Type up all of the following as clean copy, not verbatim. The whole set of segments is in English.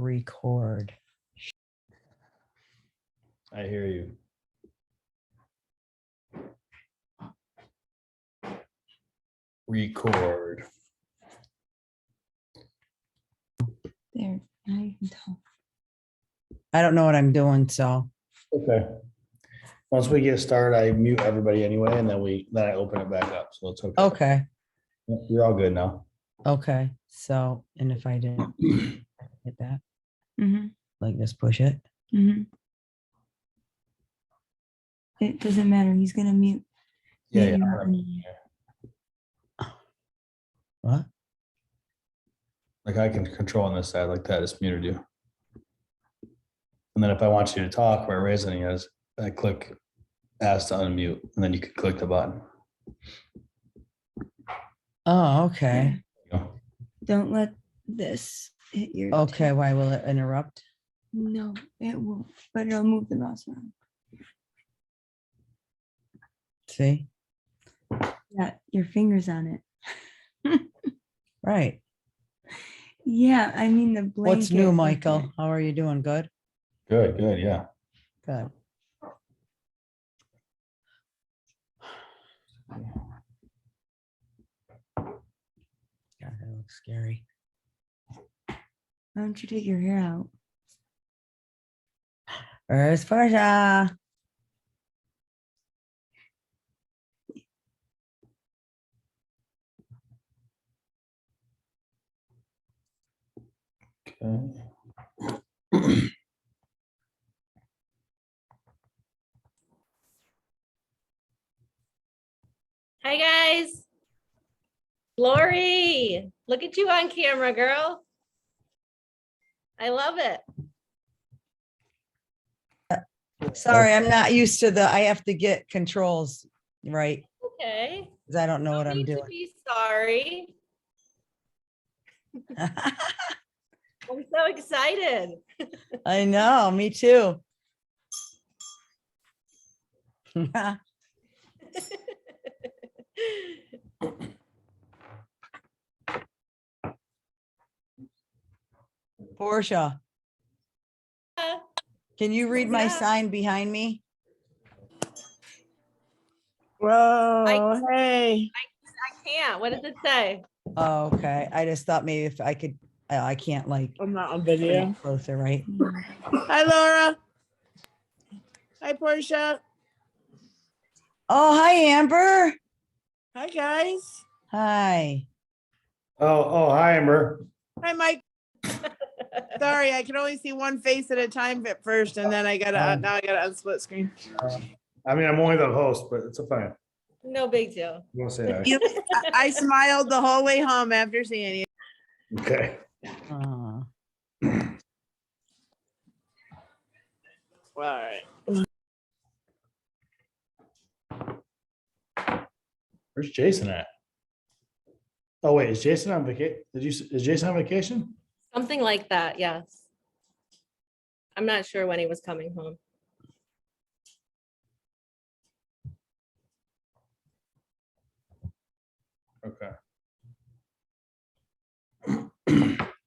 record. I hear you. Record. There, now you can tell. I don't know what I'm doing, so. Okay. Once we get started, I mute everybody anyway, and then I open it back up, so it's okay. Okay, You're all good now. okay. So, and if I didn't hit that, Mm-hmm. like just push it. Mm-hmm. It doesn't matter. He's gonna mute. Yeah, you yeah. anyway. What? Like I can control on this side like that, it's muted you. And then if I want you to talk by raising your hands, I click ask to unmute, and then you can click the button. Oh, okay. You know? Don't let this hit your. Okay, why will it interrupt? No, it won't. But it'll move the mouse around. See? Yeah, your fingers on it. Right. Yeah, I mean the blanket. What's new, with Michael? it. How are you doing? Good? Good, yeah. Good. God, that looks scary. Why don't you take your hair out? Where's Portia? Okay. Hi guys. Lori, look at you on camera, girl. I love it. Sorry, I'm not used to I have to get controls right, Okay. because I don't know what No I'm need to doing. be sorry. I'm so excited. I know, me too. Portia, can you read my Yeah. sign behind me? Whoa, hey. I can't. What does it say? Oh, okay. I just thought maybe if I could, I can't like I'm not on bring video. it closer, right? Hi, Laura. Hi, Portia. Oh, hi, Amber. Hi, guys. Hi. Oh, hi, Amber. Hi, Mike. Sorry, I can only see one face at a time at first, and then now I gotta unsplit screen. I mean, I'm only the host, but it's a fine. No big deal. You want to say that? I smiled the whole way home after seeing you. Okay. Uh, All right. Where's Jason at? Oh, wait, is Jason on vacation? Is Jason on vacation? Something like that, yes. I'm not sure when he was coming home. Okay.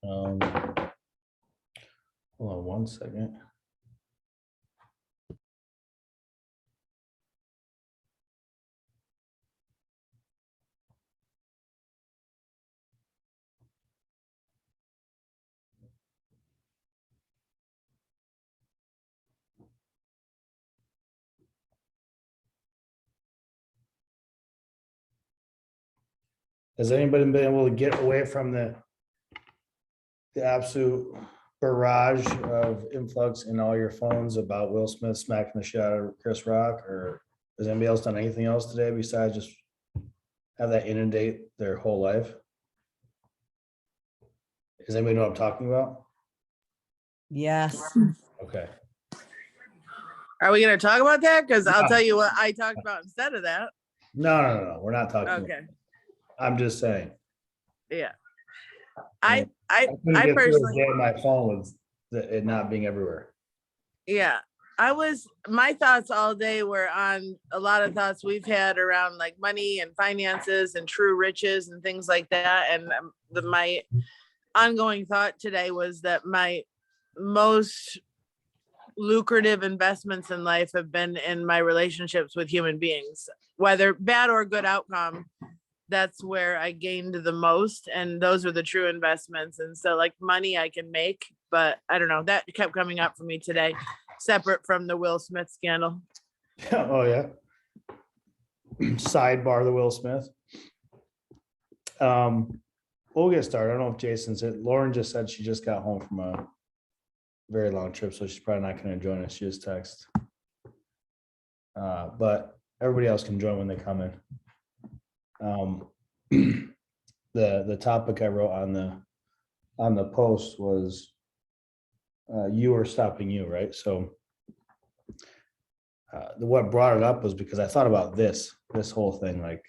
Hold on one second. Has anybody been able to get away from the absolute barrage of influx in all your phones about Will Smith smacking the shit out of Chris Rock? Or has anybody else done anything else today besides just have that inundate their whole life? Does anybody know what I'm talking about? yes. Okay. Are we gonna talk about that? Because I'll No. tell you what I talked about instead of that. No. We're not talking. Okay. I'm just saying. Yeah. I I couldn't get through a personally, day on my phone with it not being everywhere. yeah. My thoughts all day were on a lot of thoughts we've had around like money and finances and true riches and things like that. And my ongoing thought today was that my most lucrative investments in life have been in my relationships with human beings, whether bad or good outcome. That's where I gained the most, and those are the true investments. And so like money I can make, but I don't know, that kept coming up for me today, separate from the Will Smith scandal. Oh, yeah. Sidebar the Will Smith. We'll get started. I don't know if Jason said, Lauren just said she just got home from a very long trip, so she's probably not going to join us. She just texted. But everybody else can join when they come in. The topic I wrote on the post was you are stopping you, right? So what brought it up was because I thought about this whole thing, like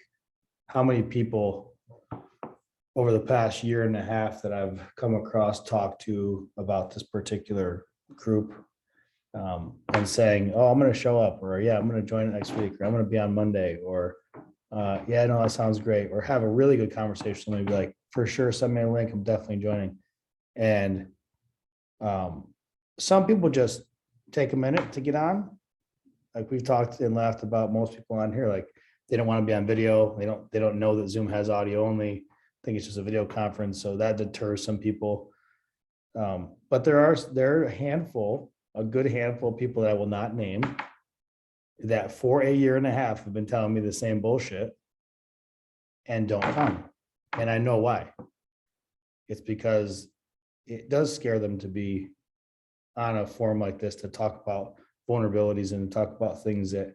how many people over the past year and a half that I've come across, talked to about this particular group, and saying, oh, I'm going to show up, or yeah, I'm going to join it next week, or I'm going to be on Monday, or yeah, no, that sounds great, or have a really good conversation. Maybe like, for sure, send me a link, I'm definitely joining. And some people just take a minute to get on. Like we've talked and laughed about most people on here, like they don't want to be on video. They don't know that Zoom has audio only. I think it's just a video conference. So that deters some people. But there are a handful, a good handful of people that I will not name, that for a year and a half have been telling me the same bullshit and don't come. And I know why. It's because it does scare them to be on a forum like this, to talk about vulnerabilities and to talk about things that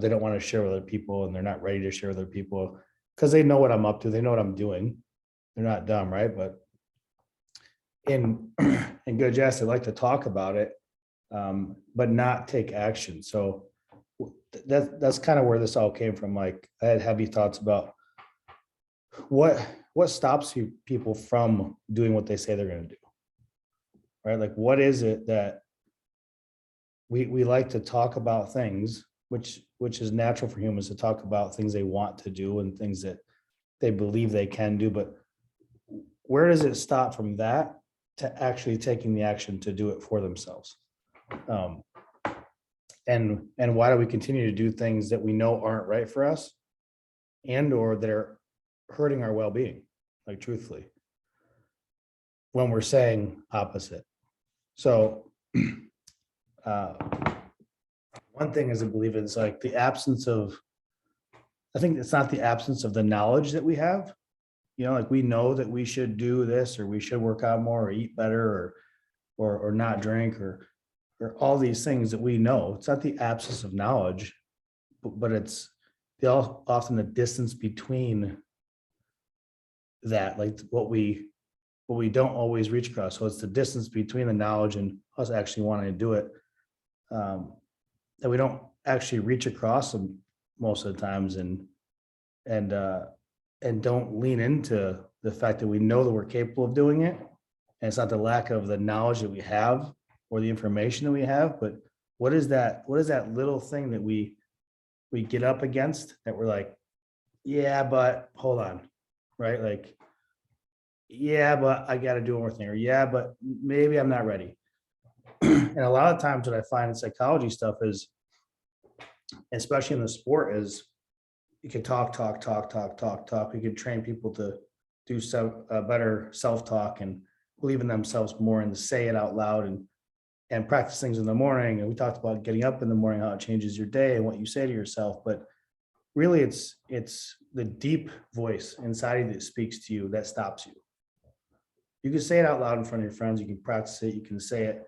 they don't want to share with other people, and they're not ready to share with other people because they know what I'm up to. They know what I'm doing. They're not dumb, right? But in good jest, they like to talk about it, but not take action. So that's kind of where this all came from. Like I had heavy thoughts about what stops people from doing what they say they're going to do, right? Like what is it that we like to talk about things, which is natural for humans to talk about things they want to do and things that they believe they can do, but where does it stop from that to actually taking the action to do it for themselves? And why do we continue to do things that we know aren't right for us and or that are hurting our well-being, like truthfully, when we're saying opposite? So one thing is, I believe it's like the absence of, I think it's not the absence of the knowledge that we have, you know, like we know that we should do this, or we should work out more, or eat better, or not drink, or all these things that we know. It's not the absence of knowledge, but it's often the distance between that, like what we don't always reach across. So it's the distance between the knowledge and us actually wanting to do it, that we don't actually reach across them most of the times, and don't lean into the fact that we know that we're capable of doing it. And it's not the lack of the knowledge that we have or the information that we have, but what is that little thing that we get up against that we're like, yeah, but hold on, right? Like, yeah, but I got to do one more thing, or yeah, but maybe I'm not ready. And a lot of times what I find in psychology stuff is, especially in the sport, is you can talk. You can train people to do better self-talk and believe in themselves more, and to say it out loud, and practice things in the morning. And we talked about getting up in the morning, how it changes your day and what you say to yourself. But really it's the deep voice inside you that speaks to you that stops you. You can say it out loud in front of your friends. You can practice it. You can say it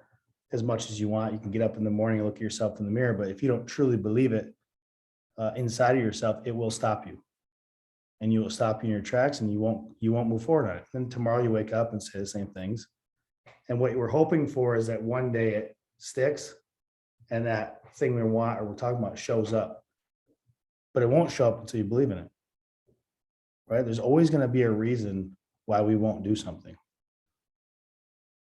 as much as you want. You can get up in the morning and look at yourself in the mirror. But if you don't truly believe it inside of yourself, it will stop you. And you will stop you in your tracks, and you won't move forward on it. Then tomorrow you wake up and say the same things. And what we're hoping for is that one day it sticks, and that thing we want, or we're talking about, shows up. But it won't show up until you believe in it, right? There's always going to be a reason why we won't do something.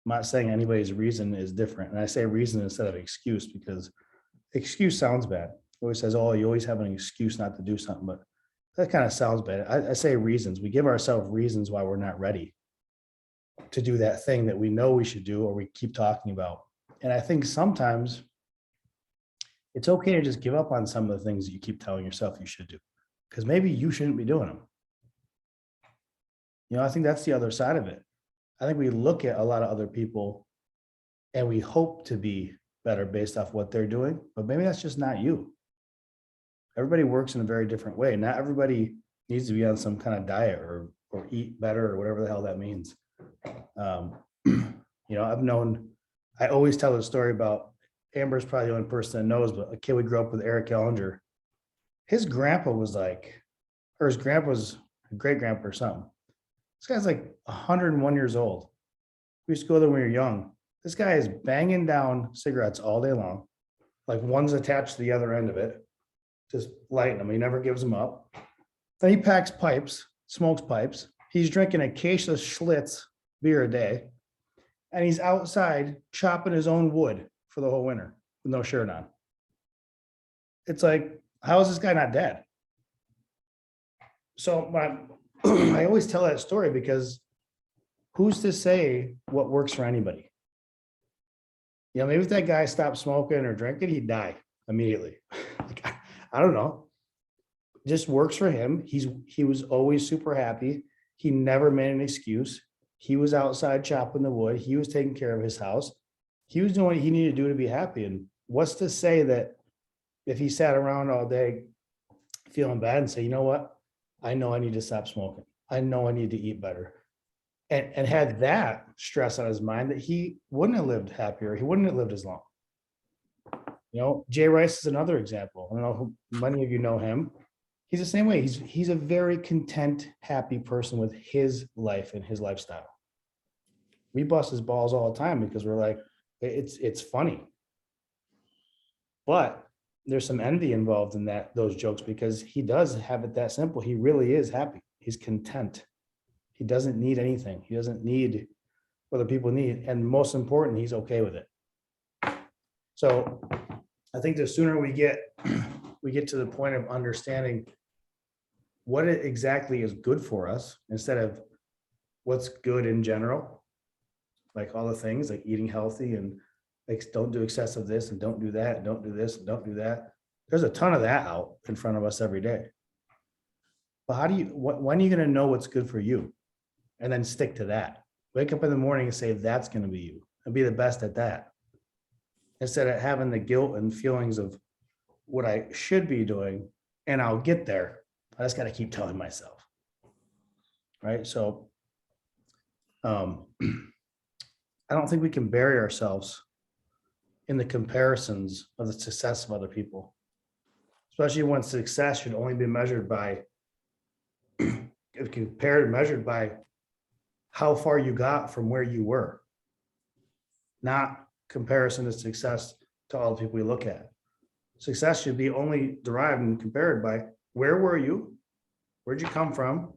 I'm not saying anybody's reason is different. And I say reason instead of excuse, because excuse sounds bad. It always says, oh, you always have an excuse not to do something, but that kind of sounds bad. I say reasons. We give ourselves reasons why we're not ready. to do that thing that we know we should do or we keep talking about. And I think sometimes it's okay to just give up on some of the things that you keep telling yourself you should do, because maybe you shouldn't be doing them. I think that's the other side of it. I think we look at a lot of other people and we hope to be better based off what they're doing, but maybe that's just not you. Everybody works in a very different way. Not everybody needs to be on some kind of diet or eat better or whatever the hell that means. I always tell the story about Amber's probably the only person that knows, but a kid we grew up with, Eric Ellinger, his grandpa was like, or his grandpa's great grandpa or something. This guy's like 101 years old. We used to go there when we were young. This guy is banging down cigarettes all day long. Like one's attached to the other end of it, just lighting them. He never gives them up. Then he packs pipes, smokes pipes. He's drinking a case of Schlitz beer a day. And he's outside chopping his own wood for the whole winter with no shirt on. It's like, how is this guy not dead? So I always tell that story because who's to say what works for anybody? Maybe if that guy stopped smoking or drinking, he'd die immediately. Like, I don't know. Just works for him. He was always super happy. He never made an excuse. He was outside chopping the wood. He was taking care of his house. He was doing what he needed to do to be happy. And what's to say that if he sat around all day feeling bad and say, you know what? I know I need to stop smoking. I know I need to eat better. And had that stress on his mind, that he wouldn't have lived happier. He wouldn't have lived as long. Jay Rice is another example. I don't know who many of you know him. He's the same way. He's a very content, happy person with his life and his lifestyle. We bust his balls all the time because we're like, it's funny. But there's some envy involved in those jokes because he does have it that simple. He really is happy. He's content. He doesn't need anything. He doesn't need what other people need. And most important, he's okay with it. So I think the sooner we get to the point of understanding what it exactly is good for us instead of what's good in general, like all the things like eating healthy and like don't do excessive this and don't do that, and don't do this and don't do that. There's a ton of that out in front of us every day. But when are you going to know what's good for you and then stick to that? Wake up in the morning and say, that's going to be you, and be the best at that. Instead of having the guilt and feelings of what I should be doing, and I'll get there. I just got to keep telling myself. Right. So I don't think we can bury ourselves in the comparisons of the success of other people, especially when success should only be measured by, if compared and measured by how far you got from where you were, not comparison to success to all the people we look at. Success should be only derived and compared by where were you, where'd you come from,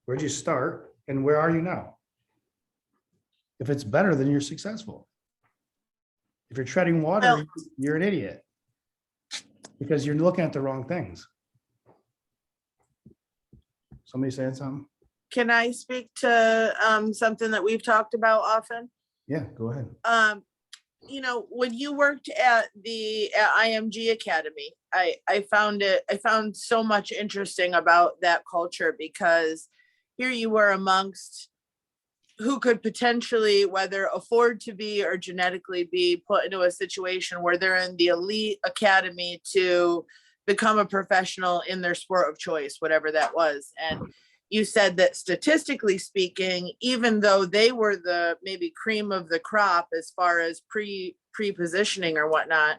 where'd you start, and where are you now? If it's better, then you're successful. If you're treading water, you're an idiot because you're looking at the wrong things. Somebody saying something? Can I speak to something that we've talked about often? Yeah, go ahead. When you worked at IMG Academy, I found so much interesting about that culture, because here you were amongst who could potentially, whether afford to be or genetically be put into a situation where they're in the elite academy to become a professional in their sport of choice, whatever that was. And you said that statistically speaking, even though they were the maybe cream of the crop as far as pre-positioning or whatnot,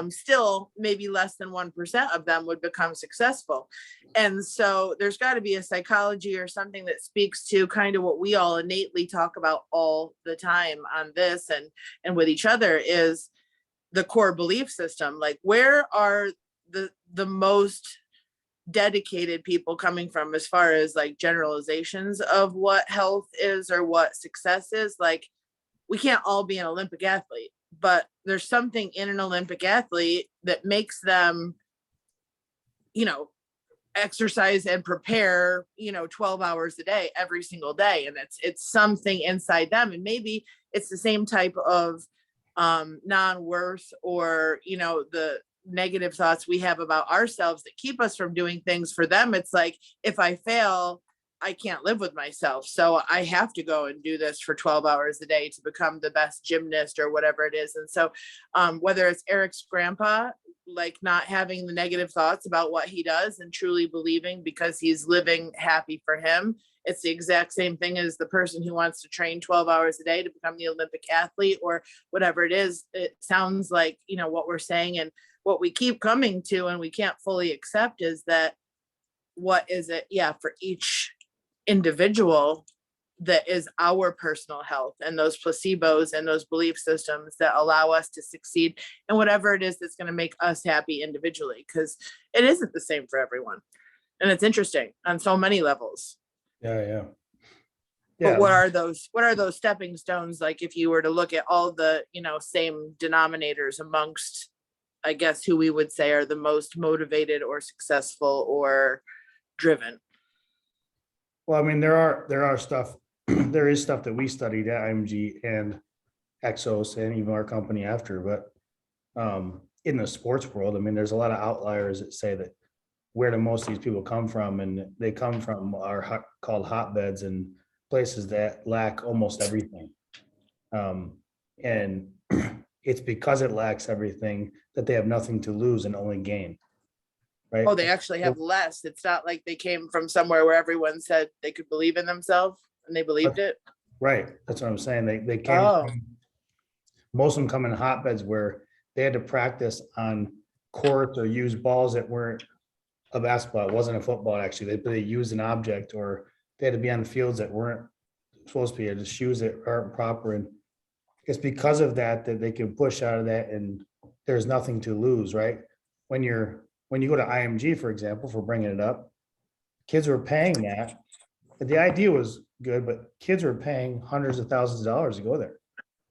still maybe less than 1% of them would become successful. And so there's got to be a psychology or something that speaks to kind of what we all innately talk about all the time on this and with each other, is the core belief system. Like, where are the most dedicated people coming from as far as like generalizations of what health is or what success is? Like, we can't all be an Olympic athlete, but there's something in an Olympic athlete that makes them, exercise and prepare, 12 hours a day, every single day. And it's something inside them. And maybe it's the same type of non-worth or, the negative thoughts we have about ourselves that keep us from doing things. For them, it's like, if I fail, I can't live with myself. So I have to go and do this for 12 hours a day to become the best gymnast or whatever it is. And so whether it's Eric's grandpa, like not having the negative thoughts about what he does and truly believing because he's living happy for him, it's the exact same thing as the person who wants to train 12 hours a day to become the Olympic athlete or whatever it is. It sounds like, what we're saying and what we keep coming to and we can't fully accept is that what is it? Yeah, for each individual that is our personal health and those placebos and those belief systems that allow us to succeed in whatever it is that's going to make us happy individually, because it isn't the same for everyone. And it's interesting on so many levels. Yeah. But what are those stepping stones? Like if you were to look at all the, same denominators amongst, I guess, who we would say are the most motivated or successful or driven. Well, I mean, there are stuff, there is stuff that we studied at IMG and Exos and even our company after, but in the sports world, I mean, there's a lot of outliers that say that where do most of these people come from, and they come from called hotbeds and places that lack almost everything. And it's because it lacks everything that they have nothing to lose and only gain. Right? Oh, they actually have less. It's not like they came from somewhere where everyone said they could believe in themselves and they believed it. Right. That's what I'm saying. They came from, most of them come in hotbeds where they had to practice on courts or use balls that weren't a basketball. It wasn't a football, actually. They used an object, or they had to be on fields that weren't supposed to be, or the shoes that aren't proper. And it's because of that they can push out of that, and there's nothing to lose, right? When you go to IMG, for example, for bringing it up, kids were paying that. The idea was good, but kids were paying hundreds of thousands of dollars to go there.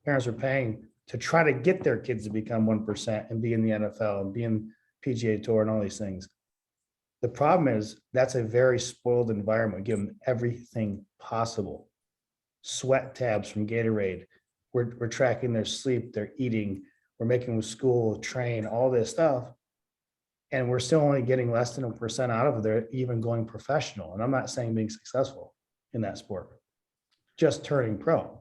Parents were paying to try to get their kids to become 1% and be in the NFL and be in PGA Tour and all these things. The problem is that's a very spoiled environment. Give them everything possible. Sweat tabs from Gatorade. We're tracking their sleep, their eating. We're making them school, train, all this stuff. And we're still only getting less than 1% out of there, even going professional. And I'm not saying being successful in that sport, just turning pro.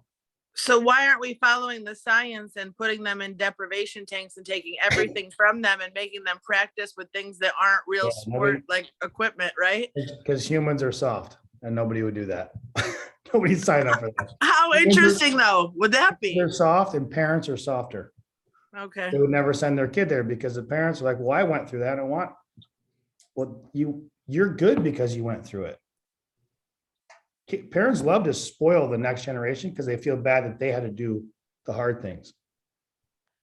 So why aren't we following the science and putting them in deprivation tanks and taking everything from them and making them practice with things that aren't real sport like equipment, right? Because humans are soft and nobody would do that. Nobody'd sign up for that. How interesting though would that be? They're soft and parents are softer. Okay. They would never send their kid there because the parents are like, well, I went through that. Well, you're good because you went through it. Parents love to spoil the next generation because they feel bad that they had to do the hard things.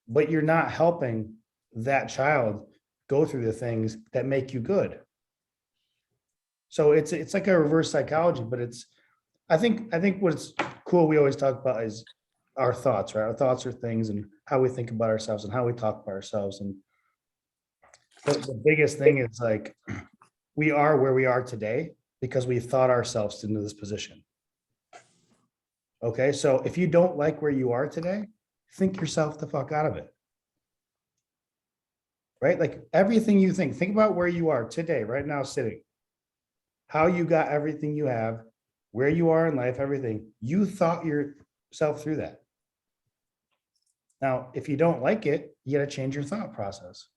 But you're not helping that child go through the things that make you good. So it's like a reverse psychology, but I think what's cool we always talk about is our thoughts, right? Our thoughts are things and how we think about ourselves and how we talk about ourselves. And the biggest thing is like, we are where we are today because we thought ourselves into this position. Okay, so if you don't like where you are today, think yourself the fuck out of it. Right? Like everything you think about where you are today, right now, sitting, how you got everything you have, where you are in life, everything. You thought yourself through that. Now, if you don't like it, you got to change your thought process.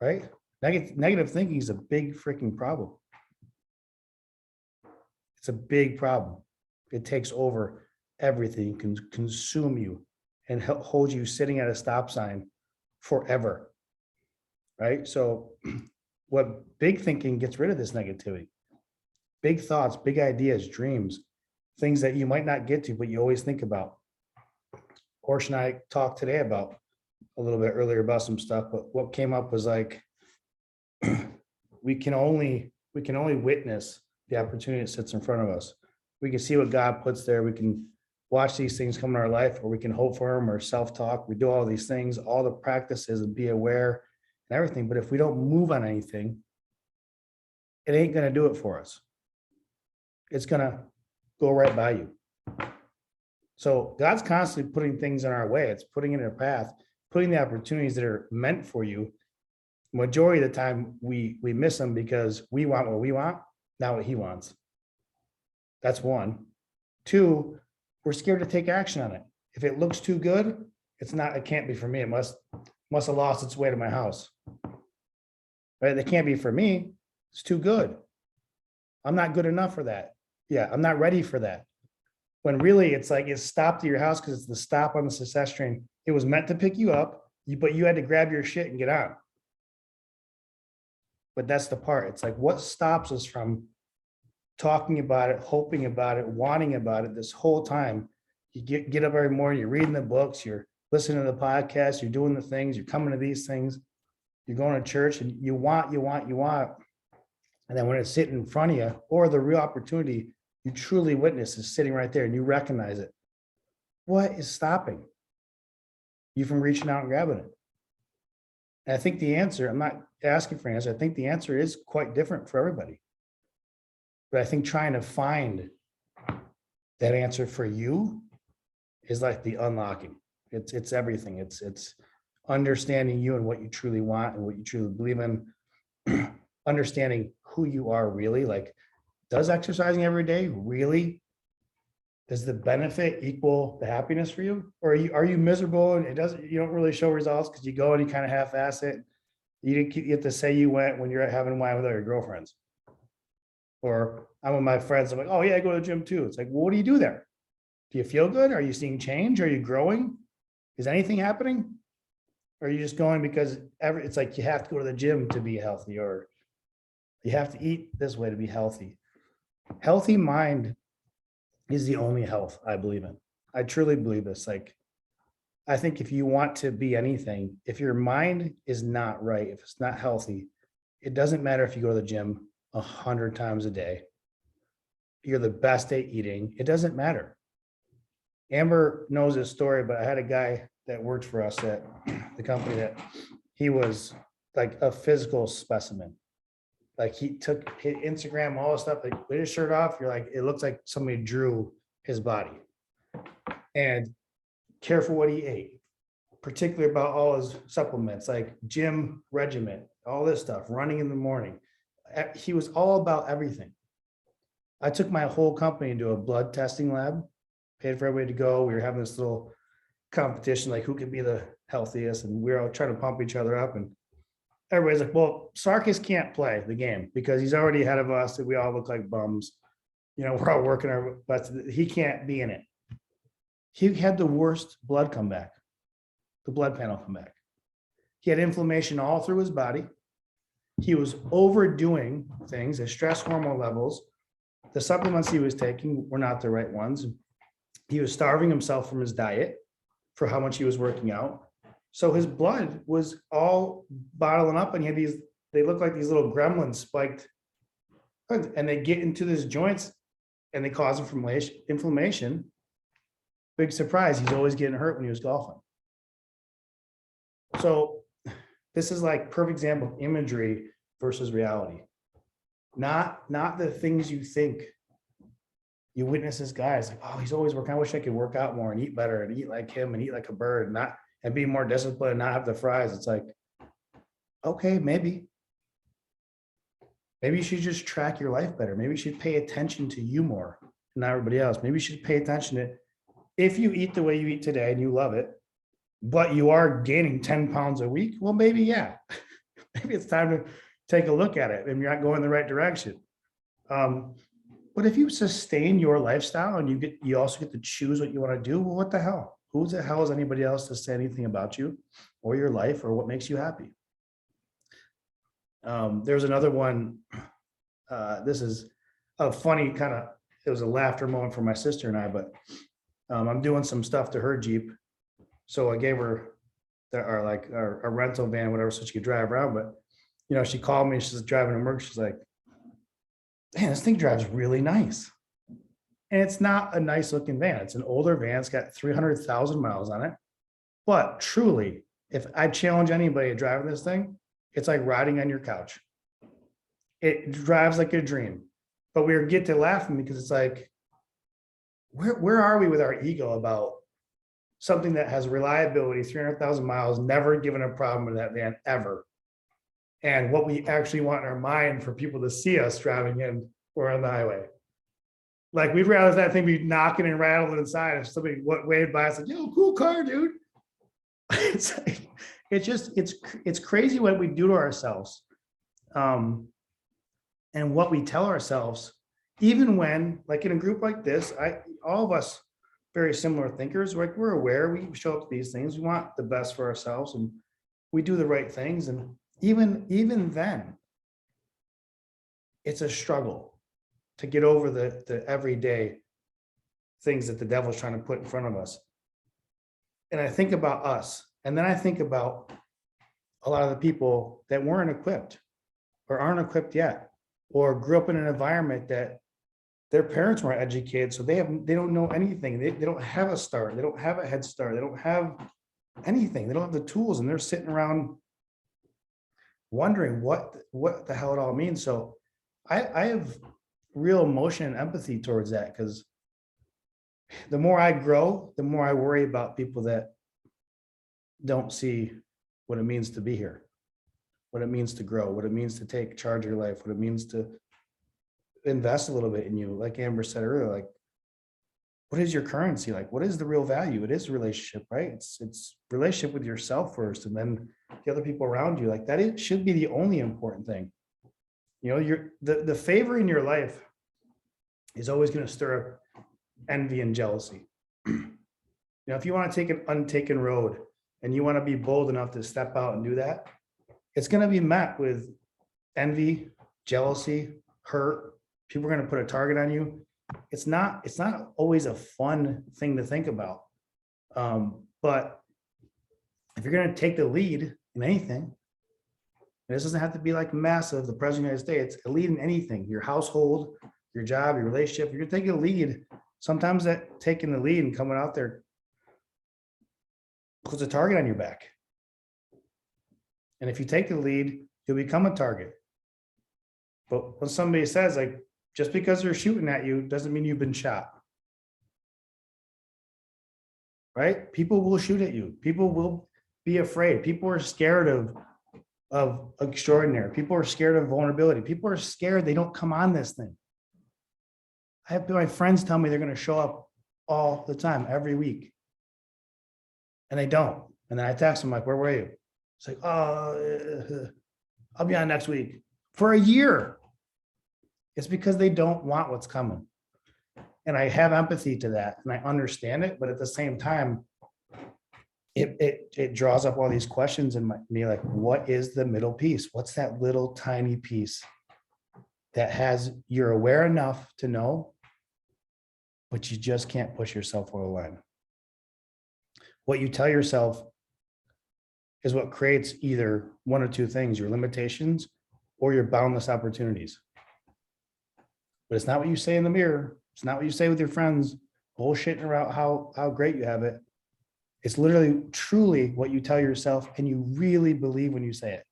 Right? Negative thinking is a big freaking problem. It's a big problem. It takes over everything, can consume you and hold you sitting at a stop sign forever. Right? So what big thinking gets rid of this negativity. Big thoughts, big ideas, dreams, things that you might not get to, but you always think about. Portia and I talked today about a little bit earlier about some stuff, but what came up was like, we can only witness the opportunity that sits in front of us. We can see what God puts there. We can watch these things come in our life, or we can hope for them, or self-talk. We do all these things, all the practices, and be aware and everything. But if we don't move on anything, it ain't gonna do it for us. It's gonna go right by you. So God's constantly putting things in our way. It's putting in our path, putting the opportunities that are meant for you. Majority of the time we miss them because we want what we want, not what he wants. That's one. Two, we're scared to take action on it. If it looks too good, it can't be for me. It must have lost its way to my house. Right? It can't be for me. It's too good. I'm not good enough for that. Yeah, I'm not ready for that. When really it's like it's stopped at your house because it's the stop on the success train. It was meant to pick you up, but you had to grab your shit and get on. But that's the part. It's like, what stops us from talking about it, hoping about it, wanting about it this whole time? You get up every morning, you're reading the books, you're listening to the podcast, you're doing the things, you're coming to these things, you're going to church, and you want. And then when it's sitting in front of you, or the real opportunity you truly witness is sitting right there and you recognize it, what is stopping you from reaching out and grabbing it? And I think the answer, I'm not asking for an answer, I think the answer is quite different for everybody. But I think trying to find that answer for you is like the unlocking. It's everything. It's understanding you and what you truly want and what you truly believe in. Understanding who you are really. Like, does exercising every day really, does the benefit equal the happiness for you? Or are you miserable and you don't really show results because you go and you kind of half-ass it? You get to say you went when you're having wine with all your girlfriends. Or I'm with my friends, I'm like, oh yeah, I go to the gym too. It's like, well, what do you do there? Do you feel good? Are you seeing change? Are you growing? Is anything happening? Or are you just going because it's like you have to go to the gym to be healthy, or you have to eat this way to be healthy? Healthy mind is the only health I believe in. I truly believe this. Like, I think if you want to be anything, if your mind is not right, if it's not healthy, it doesn't matter if you go to the gym 100 times a day. You're the best at eating. It doesn't matter. Amber knows this story, but I had a guy that worked for us at the company that he was like a physical specimen. Like, he took his Instagram, all this stuff, like with his shirt off, you're like, it looks like somebody drew his body. And careful what he ate, particularly about all his supplements, like gym regimen, all this stuff, running in the morning. He was all about everything. I took my whole company into a blood testing lab, paid for everybody to go. We were having this little competition, like who could be the healthiest, and we were all trying to pump each other up. And everybody's like, well, Sarkis can't play the game because he's already ahead of us and we all look like bums. You know, we're all working our butts. He can't be in it. He had the worst blood come back, the blood panel come back. He had inflammation all through his body. He was overdoing things, his stress hormone levels. The supplements he was taking were not the right ones. He was starving himself from his diet for how much he was working out. So his blood was all bottling up, and he had they look like these little gremlins spiked, and they get into his joints and they cause inflammation. Big surprise, he's always getting hurt when he was golfing. So this is like perfect example of imagery versus reality. Not the things you think. You witness this guy, it's like, oh, he's always working. I wish I could work out more and eat better and eat like him and eat like a bird, and be more disciplined and not have the fries. It's like, okay, maybe you should just track your life better. Maybe you should pay attention to you more, not everybody else. Maybe you should pay attention to, if you eat the way you eat today and you love it, but you are gaining 10 pounds a week, well, maybe, yeah, maybe it's time to take a look at it and you're not going the right direction. But if you sustain your lifestyle and you also get to choose what you want to do, well, what the hell? Who the hell is anybody else to say anything about you or your life or what makes you happy? There's another one. This is a funny kind of, it was a laughter moment for my sister and I, but I'm doing some stuff to her Jeep. So I gave her our rental van, whatever, so she could drive around. But, you know, she called me, she's driving a Merc. She's like, man, this thing drives really nice. And it's not a nice looking van. It's an older van. It's got 300,000 miles on it. But truly, if I challenge anybody to drive this thing, it's like riding on your couch. it drives like a dream. But we get to laughing because it's like, where are we with our ego about something that has reliability, 300,000 miles, never given a problem with that van ever? And what we actually want in our mind for people to see us driving in or on the highway. Like, we'd rather that thing be knocking and rattling inside if somebody waved by us and, yo, cool car, dude. It's like, it's crazy what we do to ourselves. And what we tell ourselves, even when, like in a group like this, all of us very similar thinkers, like we're aware, we show up to these things, we want the best for ourselves and we do the right things. And even then, it's a struggle to get over the everyday things that the devil's trying to put in front of us. And I think about us, and then I think about a lot of the people that weren't equipped or aren't equipped yet, or grew up in an environment that their parents weren't educated, so they don't know anything. They don't have a start, they don't have a head start, they don't have anything, they don't have the tools, and they're sitting around wondering what the hell it all means. So I have real emotion and empathy towards that, because the more I grow, the more I worry about people that don't see what it means to be here, what it means to grow, what it means to take charge of your life, what it means to invest a little bit in you. Like Amber said earlier, like, what is your currency? Like, what is the real value? It is a relationship, right? It's relationship with yourself first, and then the other people around you. Like, that it should be the only important thing. You know, the favor in your life is always going to stir up envy and jealousy. You know, if you want to take an untaken road and you want to be bold enough to step out and do that, it's going to be met with envy, jealousy, hurt. People are going to put a target on you. It's not always a fun thing to think about. But if you're going to take the lead in anything, and this doesn't have to be like massive, the president of the United States, a lead in anything, your household, your job, your relationship, you're taking a lead. Sometimes that taking the lead and coming out there puts a target on your back. And if you take the lead, you'll become a target. But when somebody says, like, just because they're shooting at you doesn't mean you've been shot. Right? People will shoot at you. People will be afraid. People are scared of extraordinary. People are scared of vulnerability. People are scared they don't come on this thing. I have my friends tell me they're going to show up all the time, every week. And they don't. And then I text them like, where were you? It's like, oh, I'll be on next week. For a year. It's because they don't want what's coming. And I have empathy to that, and I understand it, but at the same time, it draws up all these questions in me, like, what is the middle piece? What's that little tiny piece that you're aware enough to know, but you just can't push yourself over the line? What you tell yourself is what creates either one or two things, your limitations or your boundless opportunities. But it's not what you say in the mirror. It's not what you say with your friends, bullshitting about how great you have it. It's literally, truly what you tell yourself, and you really believe when you say it.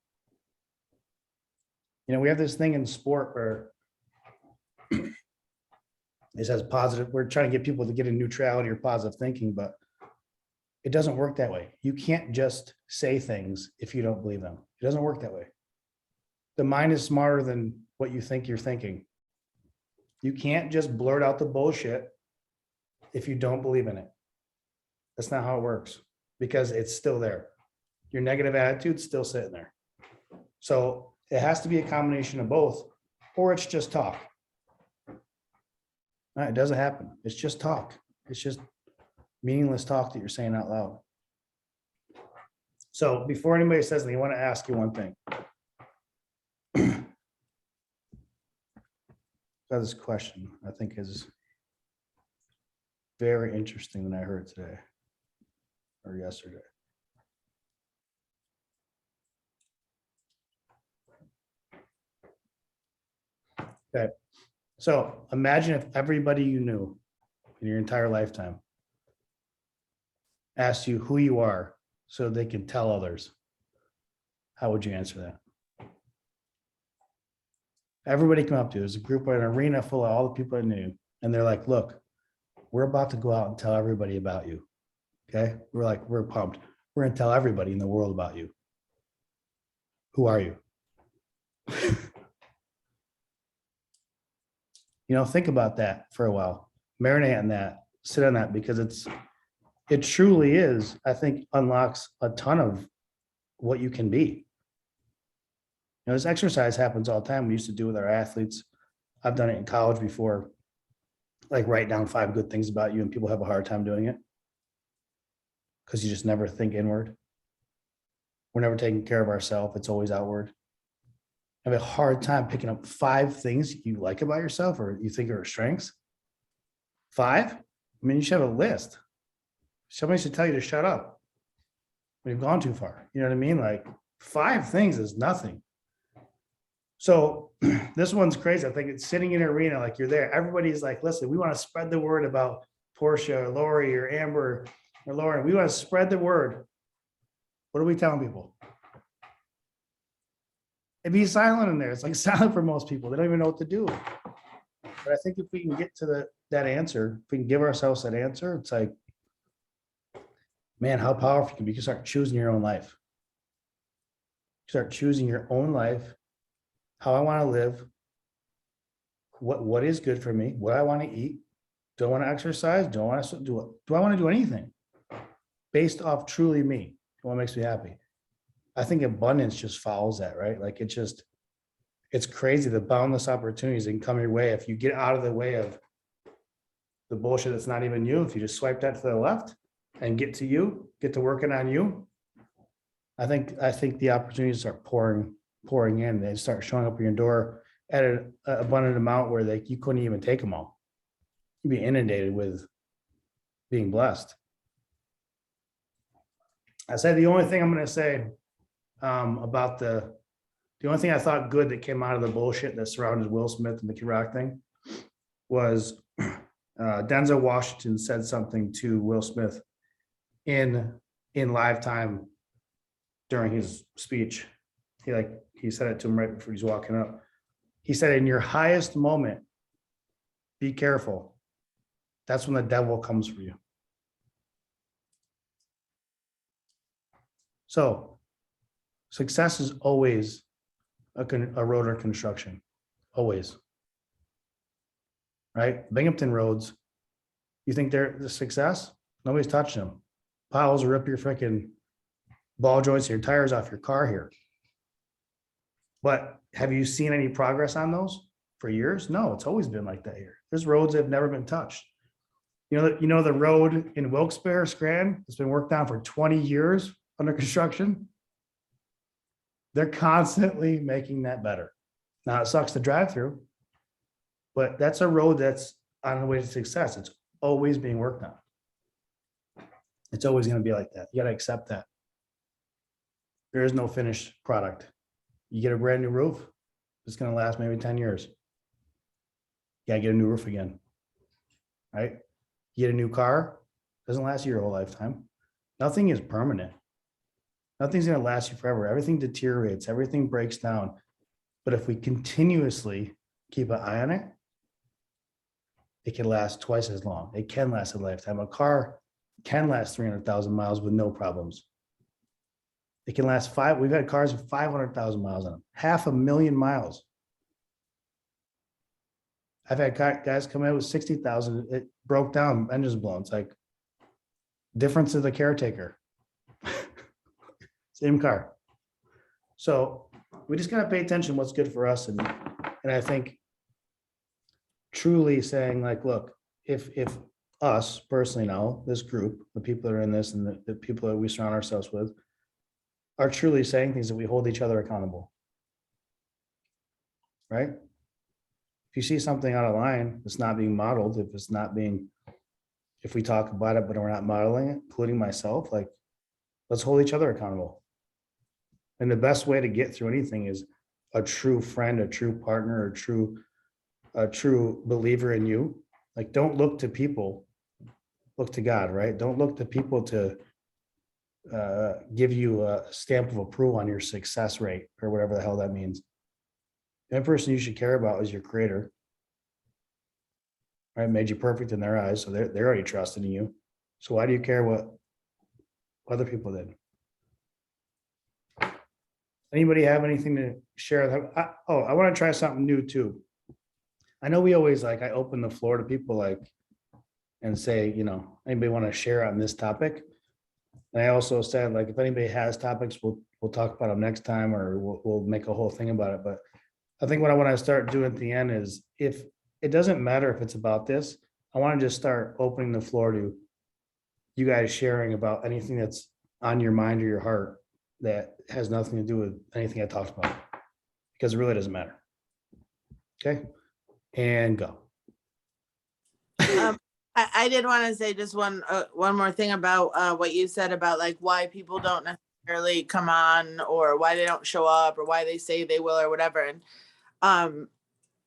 You know, we have this thing in sport where it says positive. We're trying to get people to get in neutrality or positive thinking, but it doesn't work that way. You can't just say things if you don't believe them. It doesn't work that way. The mind is smarter than what you think you're thinking. You can't just blurt out the bullshit if you don't believe in it. That's not how it works, because it's still there. Your negative attitude's still sitting there. So it has to be a combination of both, or it's just talk. No, it doesn't happen. It's just talk. It's just meaningless talk that you're saying out loud. So before anybody says anything, I want to ask you one thing. This question, I think, is very interesting that I heard today or yesterday. Okay, so imagine if everybody you knew in your entire lifetime asked you who you are so they can tell others. How would you answer that? Everybody come up to you. There's a group, an arena full of all the people I knew. And they're like, look, we're about to go out and tell everybody about you. Okay. We're like, we're pumped. We're going to tell everybody in the world about you. Who are you? Think about that for a while. Marinate on that, sit on that, because it truly is, I think, unlocks a ton of what you can be. This exercise happens all the time. We used to do with our athletes. I've done it in college before, like write down 5 good things about you, and people have a hard time doing it because you just never think inward. We're never taking care of ourselves. It's always outward. I have a hard time picking up 5 things you like about yourself or you think are strengths. 5? I mean, you should have a list. Somebody should tell you to shut up when you've gone too far. You know what I mean? Like 5 things is nothing. So this one's crazy. I think it's sitting in an arena, like you're there. Everybody's like, listen, we want to spread the word about Portia or Lori or Amber or Lauren. We want to spread the word. What are we telling people? It'd be silent in there. It's like silent for most people. They don't even know what to do. But I think if we can get to that answer, if we can give ourselves that answer, it's like, man, how powerful you can be. You can start choosing your own life. Start choosing your own life, how I want to live, what is good for me, what I want to eat. Do I want to exercise? Do I want to do it? Do I want to do anything based off truly me? What makes me happy? I think abundance just follows that, right? Like it's crazy the boundless opportunities that can come your way if you get out of the way of the bullshit that's not even you. If you just swipe that to the left and get to you, get to working on you. I think the opportunities start pouring in. They start showing up at your door at an abundant amount where you couldn't even take them all. You'd be inundated with being blessed. I said the only thing I'm going to say about the only thing I thought good that came out of the bullshit that surrounded Will Smith and the Kid Rock thing was Denzel Washington said something to Will Smith in live time during his speech. He said it to him right before he's walking up. He said, in your highest moment, be careful. That's when the devil comes for you. So success is always a road or construction, always. Right? Binghamton roads, you think they're the success? Nobody's touching them. Piles will rip your freaking ball joints, your tires off your car here. But have you seen any progress on those for years? No, it's always been like that here. There's roads that have never been touched. You know the road in Wilkes-Barre, Scranton, that's been worked on for 20 years under construction. They're constantly making that better. Now it sucks to drive through, but that's a road that's on the way to success. It's always being worked on. It's always going to be like that. You got to accept that. There is no finished product. You get a brand new roof, it's going to last maybe 10 years. You got to get a new roof again, right? You get a new car, doesn't last you your whole lifetime. Nothing is permanent. Nothing's going to last you forever. Everything deteriorates, everything breaks down. But if we continuously keep an eye on it, it can last twice as long. It can last a lifetime. A car can last 300,000 miles with no problems. It can last we've had cars with 500,000 miles on them, 500,000 miles. I've had guys come in with 60,000. It broke down, engines blown. It's like difference of the caretaker. Same car. So we just got to pay attention to what's good for us. And I think truly saying like, look, if us personally now, this group, the people that are in this and the people that we surround ourselves with are truly saying things that we hold each other accountable. Right? If you see something out of line, it's not being modeled. If we talk about it, but we're not modeling it, including myself, like let's hold each other accountable. And the best way to get through anything is a true friend, a true partner, a true believer in you. Like don't look to people, look to God, right? Don't look to people to give you a stamp of approval on your success rate or whatever the hell that means. The only person you should care about is your creator. Right, made you perfect in their eyes, so they're already trusting in you. So why do you care what other people did? Anybody have anything to share? I want to try something new too. I know we always I open the floor to people and say, anybody want to share on this topic? And I also said, if anybody has topics, we'll talk about them next time, or we'll make a whole thing about it. But I think what I want to start doing at the end is, if it doesn't matter if it's about this, I want to just start opening the floor to you guys sharing about anything that's on your mind or your heart that has nothing to do with anything I talked about, because it really doesn't matter. Okay, and go. I did want to say just one more thing about what you said about why people don't necessarily come on, or why they don't show up, or why they say they will, or whatever. And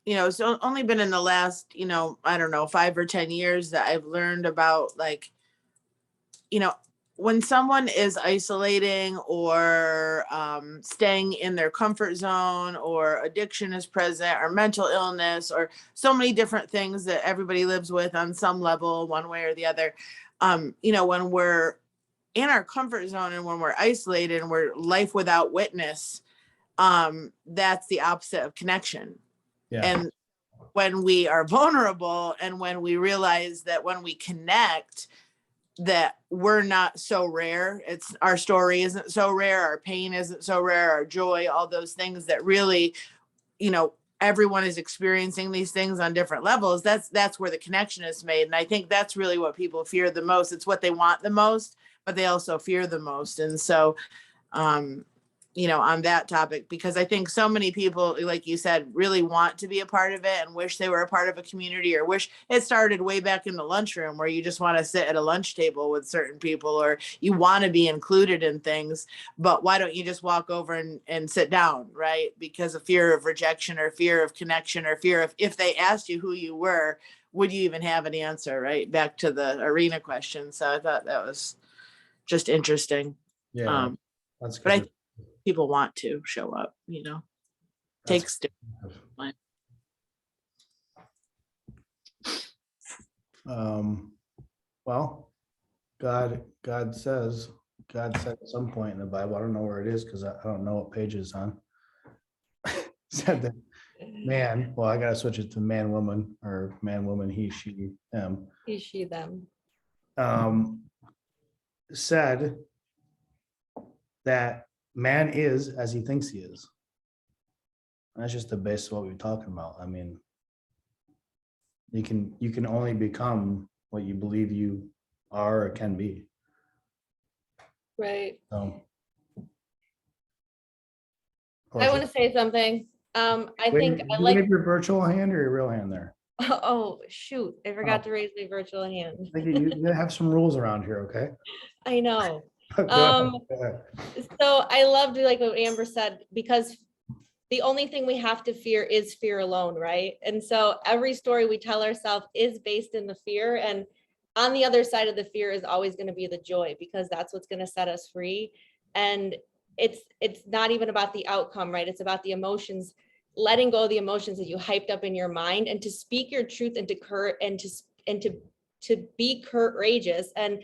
it's only been in the last, I don't know, 5 or 10 years that I've learned about when someone is isolating or staying in their comfort zone, or addiction is present, or mental illness, or so many different things that everybody lives with on some level, one way or the other. When we're in our comfort zone and when we're isolated and we're life without witness, that's the opposite of connection. Yeah. And when we are vulnerable, and when we realize that when we connect, that we're not so rare, it's our story isn't so rare, our pain isn't so rare, our joy, all those things that really, everyone is experiencing these things on different levels. That's where the connection is made. And I think that's really what people fear the most. It's what they want the most, but they also fear the most. And so on that topic, because I think so many people, like you said, really want to be a part of it and wish they were a part of a community, or wish it started way back in the lunchroom, where you just want to sit at a lunch table with certain people, or you want to be included in things, but why don't you just walk over and sit down, right? Because of fear of rejection, or fear of connection, or fear of, if they asked you who you were, would you even have an answer, right? Back to the arena question. So I thought that was just interesting. Yeah, that's good. But I people want to show up, takes well, God said at some point in the Bible, I don't know where it is because I don't know what page it's on, said that man, well, I gotta switch it to man, woman, or man, woman, he, she, them. He, she, them. Said that man is as he thinks he is. That's just the base of what we're talking about. I mean, you can only become what you believe you are or can be. Right. So, I want to say something. I think I you like. have your virtual hand or your real hand there? Oh, shoot. I forgot to raise my virtual hand. I think you have some rules around here, okay? I know. Go ahead. So I loved what Amber said, because the only thing we have to fear is fear alone, right? And so every story we tell ourselves is based in the fear, and on the other side of the fear is always going to be the joy, because that's what's going to set us free. And it's not even about the outcome, right? It's about the emotions, letting go of the emotions that you hyped up in your mind, and to speak your truth, and to be courageous. And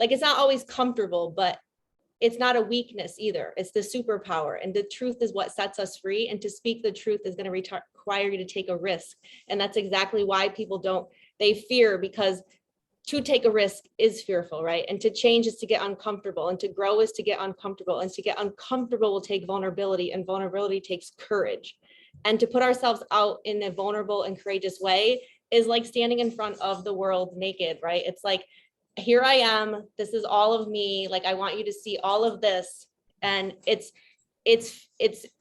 it's not always comfortable, but it's not a weakness either. It's the superpower. And the truth is what sets us free. And to speak the truth is going to require you to take a risk. And that's exactly why people they fear, because to take a risk is fearful, right? And to change is to get uncomfortable, and to grow is to get uncomfortable, and to get uncomfortable will take vulnerability, and vulnerability takes courage. And to put ourselves out in a vulnerable and courageous way is like standing in front of the world naked, right? It's like, here I am, this is all of me. I want you to see all of this. And it's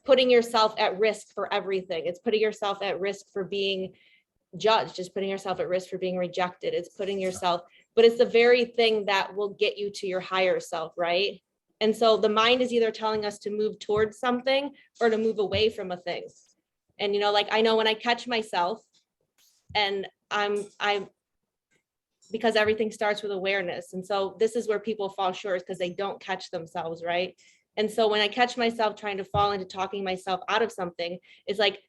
putting yourself at risk for everything. It's putting yourself at risk for being judged, it's putting yourself at risk for being rejected. It's putting yourself, but it's the very thing that will get you to your higher self, right? And so the mind is either telling us to move towards something or to move away from a thing. And I know when I catch myself, and I'm because everything starts with awareness. And so this is where people fall short, because they don't catch themselves, right? And so when I catch myself trying to fall into talking myself out of something, it's like,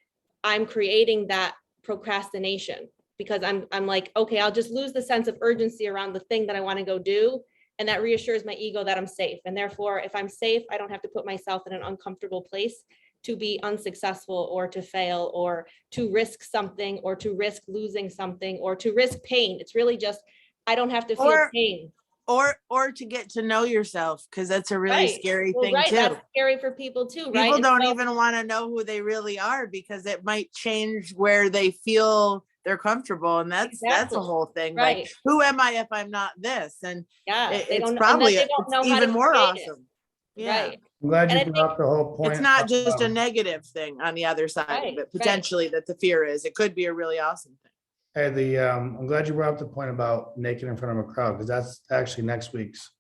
I'm creating that procrastination because I'm like, okay, I'll just lose the sense of urgency around the thing that I want to go do. And that reassures my ego that I'm safe. And therefore, if I'm safe, I don't have to put myself in an uncomfortable place to be unsuccessful or to fail or to risk something or to risk losing something or to risk pain. It's really just, I don't have to feel pain. Or to get to know yourself, because that's a really scary thing right. too. That's scary for people too, right? People don't even want to know who they really are because it might change where they feel they're comfortable, and that's a whole thing. Right. Like, who am I if I'm not this? And yeah, it's probably it's even more awesome. Yeah. Right. I'm glad you And I brought up the whole point. It's not of, just a negative thing on the other side of it, potentially, that the fear is. It could be a really awesome thing. Hey, I'm glad you brought up the point about naked in front of a crowd, because that's actually next week's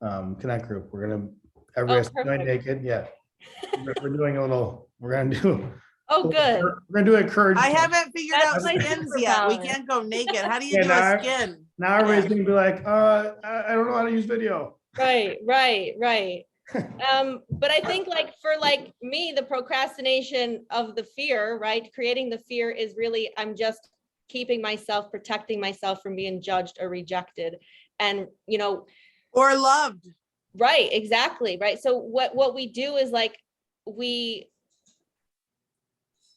Connect group. We're gonna everybody's doing naked. Yeah, we're doing a little. We're gonna do. Oh, good. We're gonna do a courage. I haven't figured out my skins yet. We superpower. can't go naked. How do you do a skin? Now everybody's gonna be like, I don't know how to use video. Right. But I think like for like me, the procrastination of the fear, right? Creating the fear is really, I'm just keeping myself, protecting myself from being judged or rejected. And, you know, or loved. Right, exactly. Right. So what we do is like,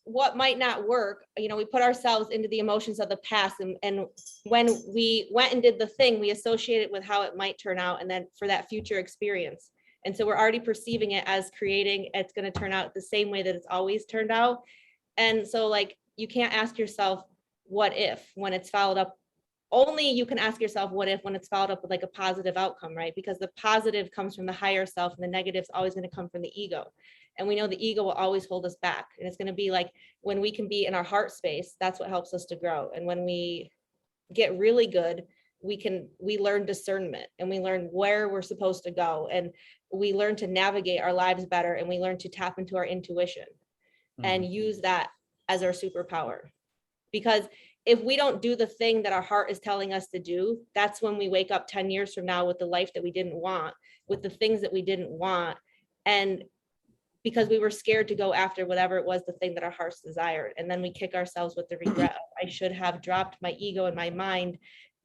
what might not work, you know, we put ourselves into the emotions of the past. And when we went and did the thing, we associate it with how it might turn out. And then for that future experience. And so we're already perceiving it as creating, it's going to turn out the same way that it's always turned out. And so like, you can't ask yourself, what if, when it's followed up, only you can ask yourself, what if, when it's followed up with like a positive outcome, right? Because the positive comes from the higher self and the negative is always going to come from the ego. And we know the ego will always hold us back. And it's going to be like, when we can be in our heart space, that's what helps us to grow. And when we get really good, we learn discernment and we learn where we're supposed to go. And we learn to navigate our lives better. And we learn to tap into our intuition and use that as our superpower. Because if we don't do the thing that our heart is telling us to do, that's when we wake up 10 years from now with the life that we didn't want, with the things that we didn't want. And because we were scared to go after whatever it was, the thing that our hearts desired. And then we kick ourselves with the regret of, I should have dropped my ego and my mind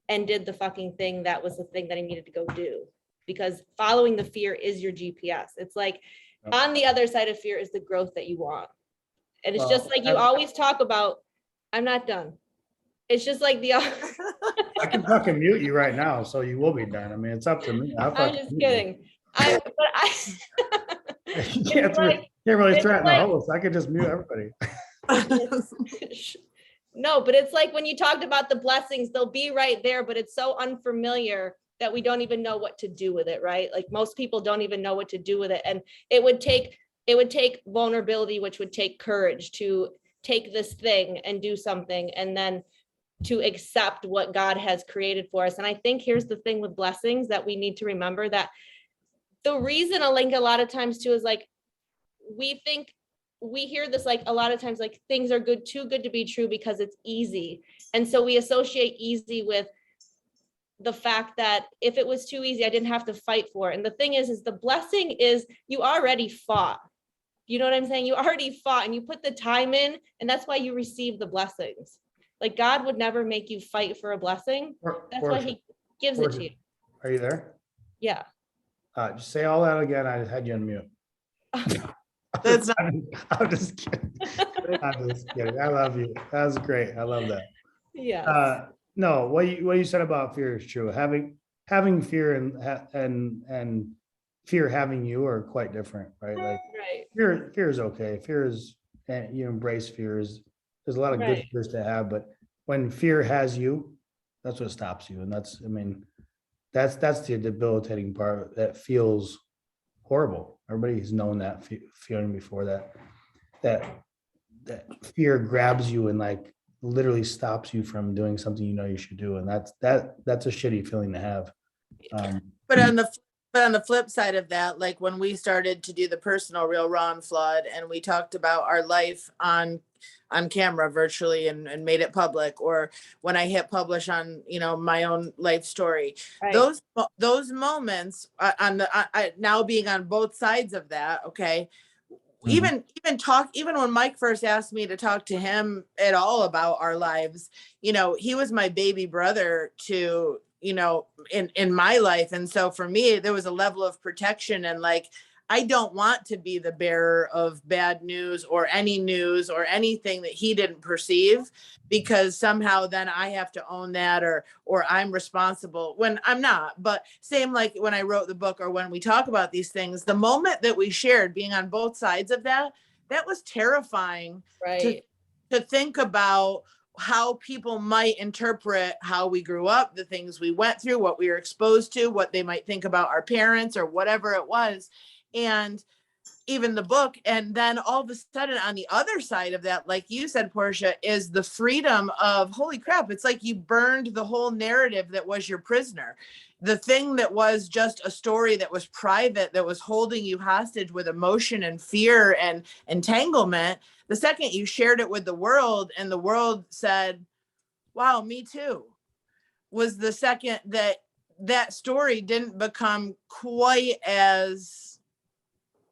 and did the fucking thing that was the thing that I needed to go do. Because following the fear is your GPS. It's like on the other side of fear is the growth that you want. And it's just like you always talk about, I'm not done. It's just like the I can fucking mute you right now, so you will be done. I mean, it's up to me. I'm just kidding. You can't really threaten the host. I could just mute everybody. No, but it's like when you talked about the blessings, they'll be right there, but it's so unfamiliar that we don't even know what to do with it, right? Like most people don't even know what to do with it. And it would take vulnerability, which would take courage to take this thing and do something, and then to accept what God has created for us. And I think here's the thing with blessings that we need to remember, that the reason a lot of times too is like, we hear this like a lot of times, like things are too good to be true because it's easy. And so we associate easy with the fact that if it was too easy, I didn't have to fight for it. And the thing is the blessing is you already fought. You know what I'm saying? You already fought and you put the time in, and that's why you receive the blessings. Like God would never make you fight for a blessing. That's why he gives it to you. Are you there? Yeah. Just say all that again. I had you on mute. That's not. I'm just kidding. I'm just kidding. I love you. That was great. I love that. Yeah. No, what you said about fear is true. Having fear and fear having you are quite different, right? Like fear is okay. Fear is, you embrace fears. There's a lot of good fears to have, but when fear has you, that's what stops you. And that's the debilitating part that feels horrible. Everybody's known that feeling before, that fear grabs you and like literally stops you from doing something you know you should do. And that's a shitty feeling to have. But on the flip side of that, like when we started to do the personal Real Raw and Flawed, and we talked about our life on camera virtually and made it public, or when I hit publish on, my own life story, those moments now being on both sides of that. Okay. even when Mike first asked me to talk to him at all about our lives, he was my baby brother to, in my life. And so for me, there was a level of protection, and like, I don't want to be the bearer of bad news or anything that he didn't perceive, because somehow then I have to own that, or I'm responsible when I'm not. But same like when I wrote the book, or when we talk about these things, the moment that we shared being on both sides of that was terrifying. Right. To think about how people might interpret how we grew up, the things we went through, what we were exposed to, what they might think about our parents or whatever it was. And even the book. And then all of a sudden on the other side of that, like you said, Portia, is the freedom of, holy crap, it's like you burned the whole narrative that was your prisoner. The thing that was just a story that was private, that was holding you hostage with emotion and fear and entanglement. The second you shared it with the world, and the world said, wow, me too, was the second that story didn't become quite as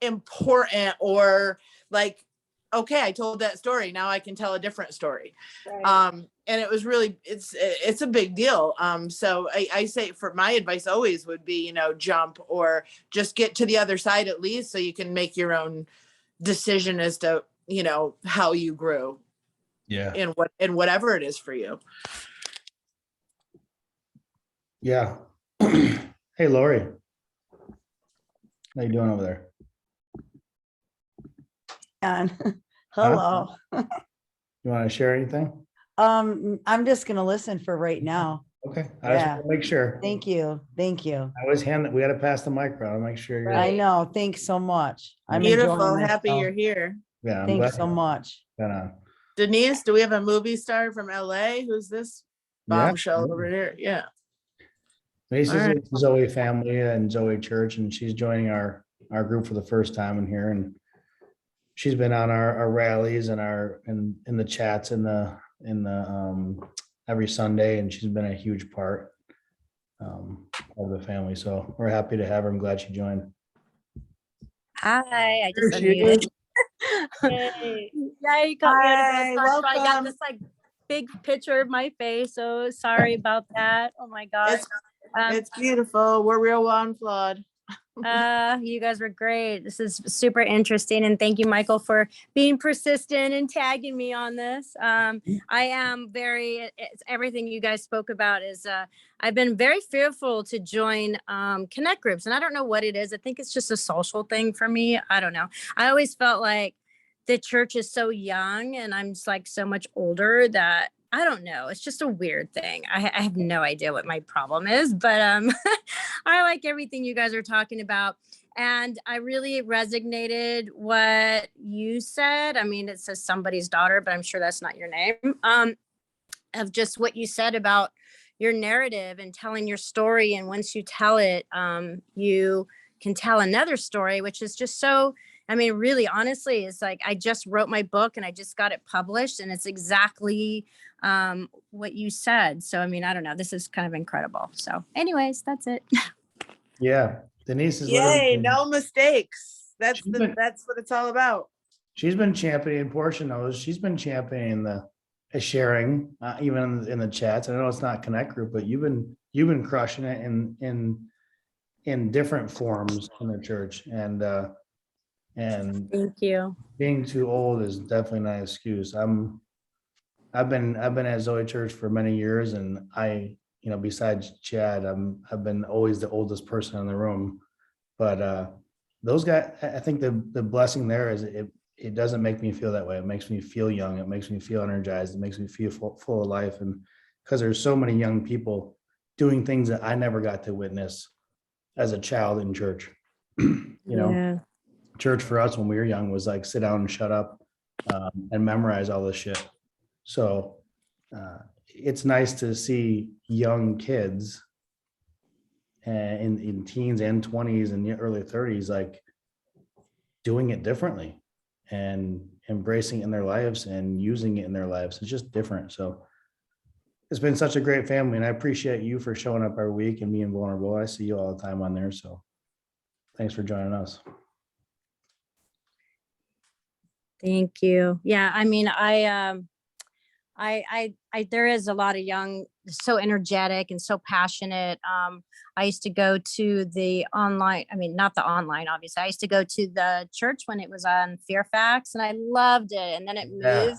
important, or like, okay, I told that story, now I can tell a different story. Right. And it was really, it's a big deal. So I say, for my advice always would be, jump, or just get to the other side at least, so you can make your own decision as to, how you grew in whatever it is for you. Yeah. Hey, Lori. How you doing over there? And hello. You want to share anything? I'm just gonna listen for right now. Okay, I just Yeah. want to make sure. Thank you. Thank you. I always hand that, we got to pass the mic around, make sure you're. I know. Thanks so much. I'm Beautiful. enjoying this, Happy though. you're here. Yeah, I'm Thanks glad. so much. Denise, do we have a movie star from LA? Who's this bombshell over here? Yeah. This All is right. the Zoe family and Zoe Church, and she's joining our group for the first time in here, and she's been on our rallies and in the chats in the every Sunday, and she's been a huge part of the family. So we're happy to have her. I'm glad she joined. Hi, I There just she unmuted. Yay. Yeah, you got me on a Hi, bad spot. So I got welcome. this like big picture of my face. So sorry about that. Oh my gosh. It's beautiful. We're real on Flawed. You guys were great. This is super interesting. And thank you, Michael, for being persistent and tagging me on this. I am everything you guys spoke about is, I've been very fearful to join connect groups. And I don't know what it is. I think it's just a social thing for me. I don't know. I always felt like the church is so young and I'm just like so much older that I don't know. It's just a weird thing. I have no idea what my problem is, but I like everything you guys are talking about. And I really resonated what you said. I mean, it says somebody's daughter, but I'm sure that's not your name. Of just what you said about your narrative and telling your story. And once you tell it, you can tell another story, which is just so, I mean, really, honestly, it's like I just wrote my book and I just got it published, and it's exactly what you said. So, I mean, I don't know. This is kind of incredible. So anyways, that's it. Yeah, Denise is. Yay, no mistakes. That's She's been- that's what it's all about. She's been championing, Portia knows, she's been championing the sharing, even in the chats. I know it's not connect group, but you've been crushing it in different forms in the church. And Thank you. being too old is definitely not an excuse. I've been at Zoe Church for many years, and besides Chad, I've been always the oldest person in the room. But those guys, I think the blessing there is it doesn't make me feel that way. It makes me feel young. It makes me feel energized. It makes me feel full of life. And because there's so many young people doing things that I never got to witness as a child in church. Yeah. Church for us when we were young was like sit down and shut up and memorize all this shit. So it's nice to see young kids in teens and 20s and the early 30s like doing it differently and embracing it in their lives and using it in their lives. It's just different. So it's been such a great family, and I appreciate you for showing up every week and being vulnerable. I see you all the time on there. So thanks for joining us. Thank you. Yeah, I mean, there is a lot of young, so energetic and so passionate. I used to go to the online, I mean, not the online, obviously. I used to go to the church when it was on Fairfax, and I loved it. And then it Yeah.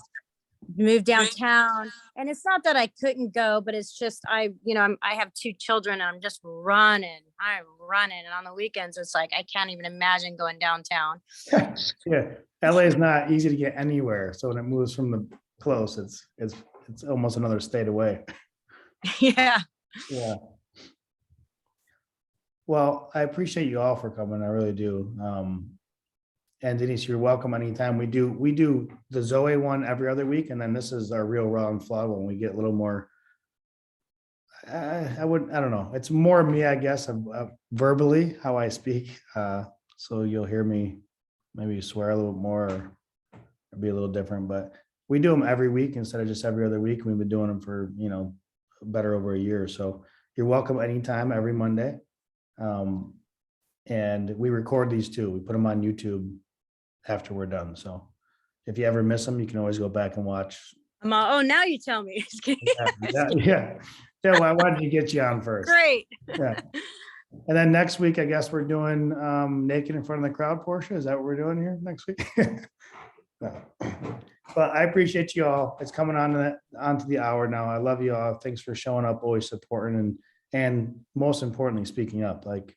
moved downtown. And it's not that I couldn't go, but it's just, I have 2 children and I'm just running. I'm running. And on the weekends, it's like, I can't even imagine going downtown. Yeah, LA is not easy to get anywhere. So when it moves from the close, it's almost another state away. Yeah. Yeah. Well, I appreciate you all for coming. I really do. And Denise, you're welcome anytime. We do the Zoe one every other week, and then this is our real raw and flawed one. We get a little more. I don't know. It's more me, I guess, verbally how I speak. So you'll hear me maybe swear a little more or be a little different, but we do them every week instead of just every other week. We've been doing them for, better over a year. So you're welcome anytime, every Monday. And we record these too. We put them on YouTube after we're done. So if you ever miss them, you can always go back and watch. I'm all, oh, now you tell me. Just kidding. Yeah. Yeah. Why did you get you on first? Great. Yeah. And then next week, I guess we're doing naked in front of the crowd portion. Is that what we're doing here next week? No. But I appreciate you all. It's coming onto the hour now. I love you all. Thanks for showing up, always supporting and most importantly, speaking up. Like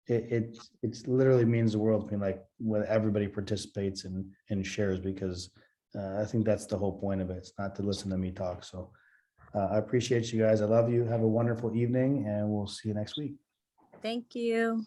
it's literally means the world to me, like when everybody participates and shares, because I think that's the whole point of it. It's not to listen to me talk. So I appreciate you guys. I love you. Have a wonderful evening, and we'll see you next week. Thank you.